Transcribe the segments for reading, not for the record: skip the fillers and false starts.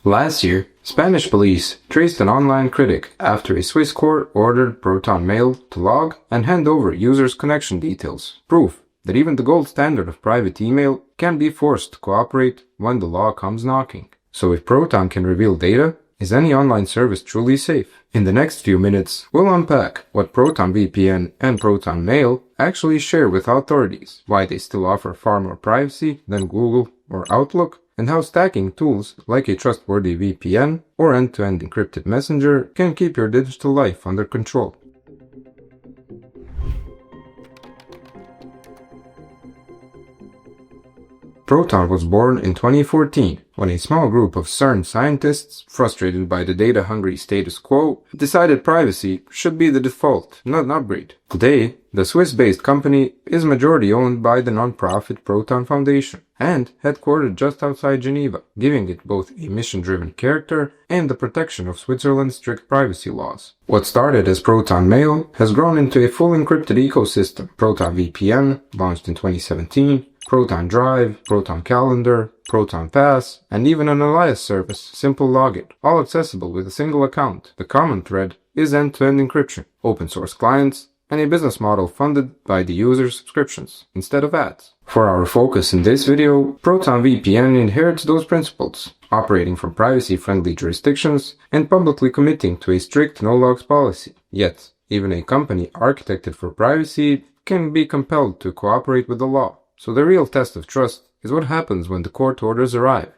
Last year, Spanish police traced an online critic after a Swiss court ordered Proton Mail to log and hand over users' connection details, proof that even the gold standard of private email can be forced to cooperate when the law comes knocking. So if Proton can reveal data, is any online service truly safe? In the next few minutes, we'll unpack what Proton VPN and Proton Mail actually share with authorities, why they still offer far more privacy than Google or Outlook, and how stacking tools like a trustworthy VPN or end-to-end encrypted messenger can keep your digital life under control. Proton was born in 2014 when a small group of CERN scientists, frustrated by the data-hungry status quo, decided privacy should be the default, not an upgrade. Today, the Swiss-based company is majority owned by the non-profit Proton Foundation and headquartered just outside Geneva, giving it both a mission-driven character and the protection of Switzerland's strict privacy laws. What started as Proton Mail has grown into a full encrypted ecosystem. Proton VPN, launched in 2017, Proton Drive, Proton Calendar, Proton Pass, and even an alias service, Simple Login, all accessible with a single account. The common thread is end-to-end encryption, open source clients, and a business model funded by the user's subscriptions instead of ads. For our focus in this video, Proton VPN inherits those principles, operating from privacy-friendly jurisdictions and publicly committing to a strict no-logs policy. Yet, even a company architected for privacy can be compelled to cooperate with the law. So the real test of trust is what happens when the court orders arrive.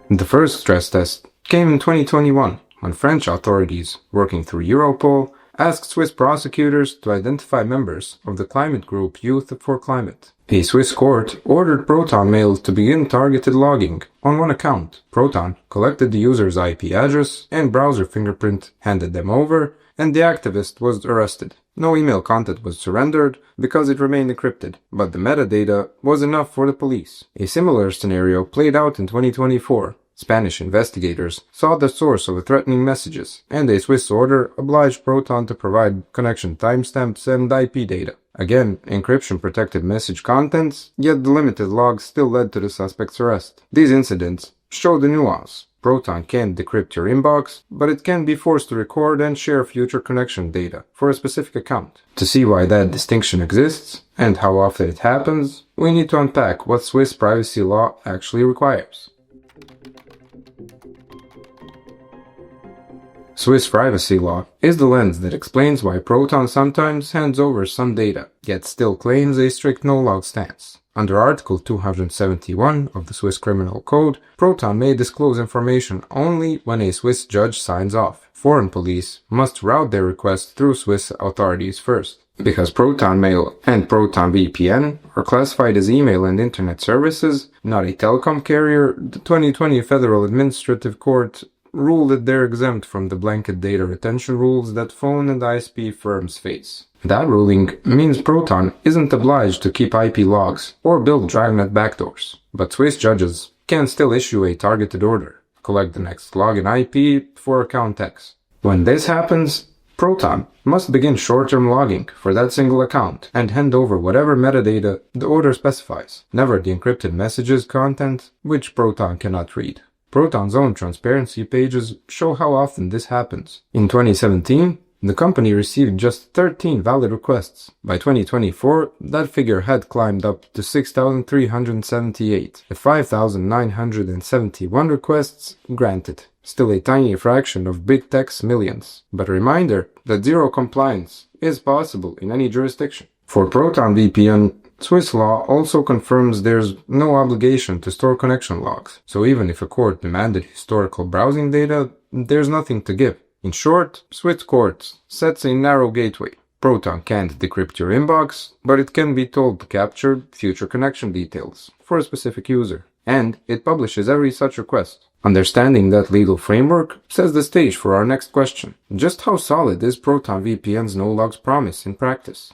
The first stress test came in 2021 when French authorities, working through Europol, asked Swiss prosecutors to identify members of the climate group Youth for Climate. A Swiss court ordered Proton Mail to begin targeted logging on one account. Proton collected the user's IP address and browser fingerprint, handed them over, and the activist was arrested. No email content was surrendered because it remained encrypted, but the metadata was enough for the police. A similar scenario played out in 2024. Spanish investigators saw the source of the threatening messages, and a Swiss order obliged Proton to provide connection timestamps and IP data. Again, encryption protected message contents, yet the limited logs still led to the suspect's arrest. These incidents show the nuance. Proton can't decrypt your inbox, but it can be forced to record and share future connection data for a specific account. To see why that distinction exists, and how often it happens, we need to unpack what Swiss privacy law actually requires. Swiss privacy law is the lens that explains why Proton sometimes hands over some data, yet still claims a strict no-log stance. Under Article 271 of the Swiss Criminal Code, Proton may disclose information only when a Swiss judge signs off. Foreign police must route their request through Swiss authorities first. Because Proton Mail and Proton VPN are classified as email and internet services, not a telecom carrier, the 2020 Federal Administrative Court ruled that they're exempt from the blanket data retention rules that phone and ISP firms face. That ruling means Proton isn't obliged to keep IP logs or build dragnet backdoors, but Swiss judges can still issue a targeted order, collect the next login IP for account X. When this happens, Proton must begin short-term logging for that single account and hand over whatever metadata the order specifies, never the encrypted messages content, which Proton cannot read. Proton's own transparency pages show how often this happens. In 2017, the company received just 13 valid requests. By 2024, that figure had climbed up to 6,378, with 5,971 requests granted. Still a tiny fraction of big tech's millions, but a reminder that zero compliance is possible in any jurisdiction. For Proton VPN, Swiss law also confirms there's no obligation to store connection logs, so even if a court demanded historical browsing data, there's nothing to give. In short, Swiss courts sets a narrow gateway. Proton can't decrypt your inbox, but it can be told to capture future connection details for a specific user, and it publishes every such request. Understanding that legal framework sets the stage for our next question. Just how solid is Proton VPN's no-logs promise in practice?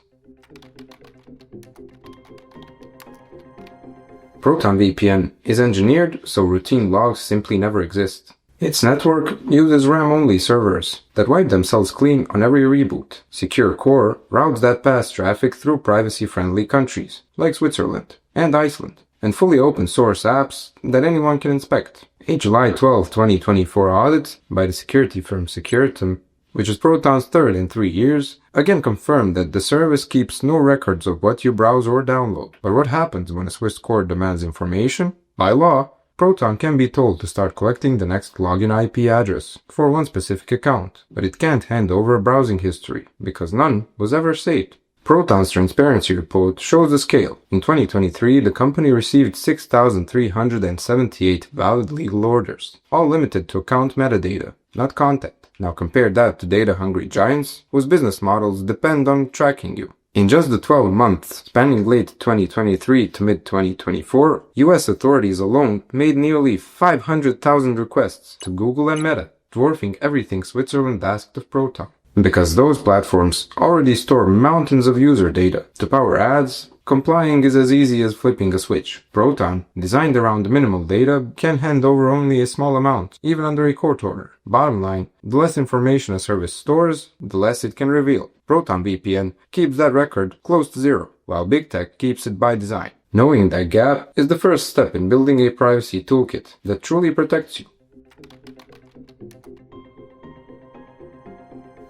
Proton VPN is engineered so routine logs simply never exist. Its network uses RAM-only servers that wipe themselves clean on every reboot. Secure Core routes that pass traffic through privacy-friendly countries, like Switzerland and Iceland, and fully open source apps that anyone can inspect. A July 12, 2024 audit by the security firm Securitum, which is Proton's third in 3 years, again confirmed that the service keeps no records of what you browse or download. But what happens when a Swiss court demands information? By law, Proton can be told to start collecting the next login IP address for one specific account, but it can't hand over a browsing history, because none was ever saved. Proton's transparency report shows the scale. In 2023, the company received 6,378 valid legal orders, all limited to account metadata, not content. Now compare that to data-hungry giants, whose business models depend on tracking you. In just the 12 months spanning late 2023 to mid-2024, US authorities alone made nearly 500,000 requests to Google and Meta, dwarfing everything Switzerland asked of Proton. Because those platforms already store mountains of user data. To power ads, complying is as easy as flipping a switch. Proton, designed around minimal data, can hand over only a small amount, even under a court order. Bottom line, the less information a service stores, the less it can reveal. Proton VPN keeps that record close to zero, while big tech keeps it by design. Knowing that gap is the first step in building a privacy toolkit that truly protects you.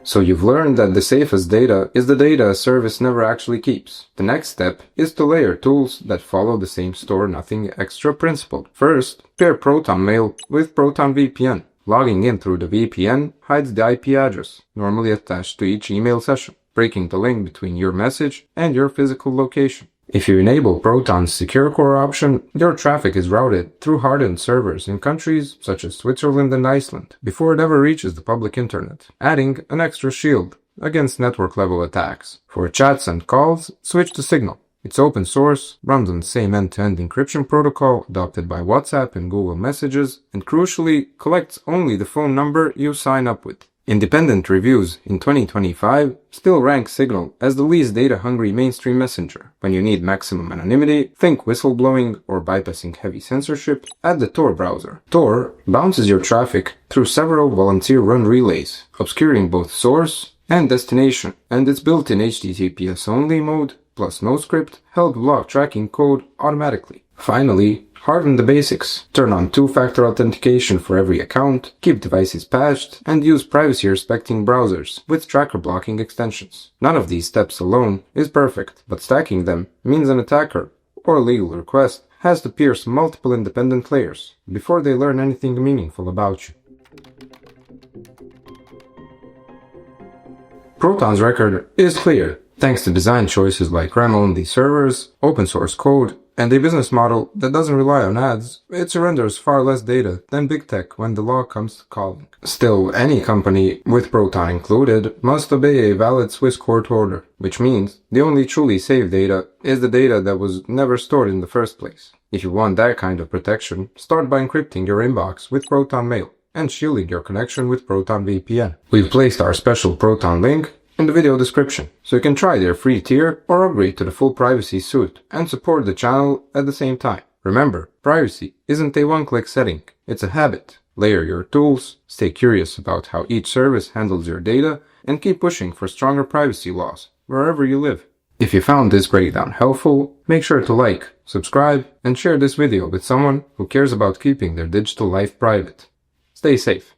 So you've learned that the safest data is the data a service never actually keeps. The next step is to layer tools that follow the same store nothing extra principle. First, pair Proton Mail with Proton VPN. Logging in through the VPN hides the IP address, normally attached to each email session, breaking the link between your message and your physical location. If you enable Proton's Secure Core option, your traffic is routed through hardened servers in countries such as Switzerland and Iceland before it ever reaches the public internet, adding an extra shield against network-level attacks. For chats and calls, switch to Signal. It's open source, runs on the same end-to-end encryption protocol adopted by WhatsApp and Google Messages, and crucially, collects only the phone number you sign up with. Independent reviews in 2025 still rank Signal as the least data-hungry mainstream messenger. When you need maximum anonymity, think whistleblowing or bypassing heavy censorship, add the Tor browser. Tor bounces your traffic through several volunteer-run relays, obscuring both source and destination, and its built-in HTTPS-only mode plus no script help block tracking code automatically. Finally, harden the basics. Turn on two-factor authentication for every account, keep devices patched, and use privacy-respecting browsers with tracker blocking extensions. None of these steps alone is perfect, but stacking them means an attacker or legal request has to pierce multiple independent layers before they learn anything meaningful about you. Proton's record is clear, thanks to design choices like RAM-only servers, open-source code, and a business model that doesn't rely on ads. It surrenders far less data than big tech when the law comes to calling. Still, any company, with Proton included, must obey a valid Swiss court order, which means the only truly safe data is the data that was never stored in the first place. If you want that kind of protection, start by encrypting your inbox with Proton Mail and shielding your connection with Proton VPN. We've placed our special Proton link in the video description, so you can try their free tier or upgrade to the full privacy suite and support the channel at the same time. Remember, privacy isn't a one-click setting, it's a habit. Layer your tools, stay curious about how each service handles your data, and keep pushing for stronger privacy laws wherever you live. If you found this breakdown helpful, make sure to like, subscribe, and share this video with someone who cares about keeping their digital life private. Stay safe.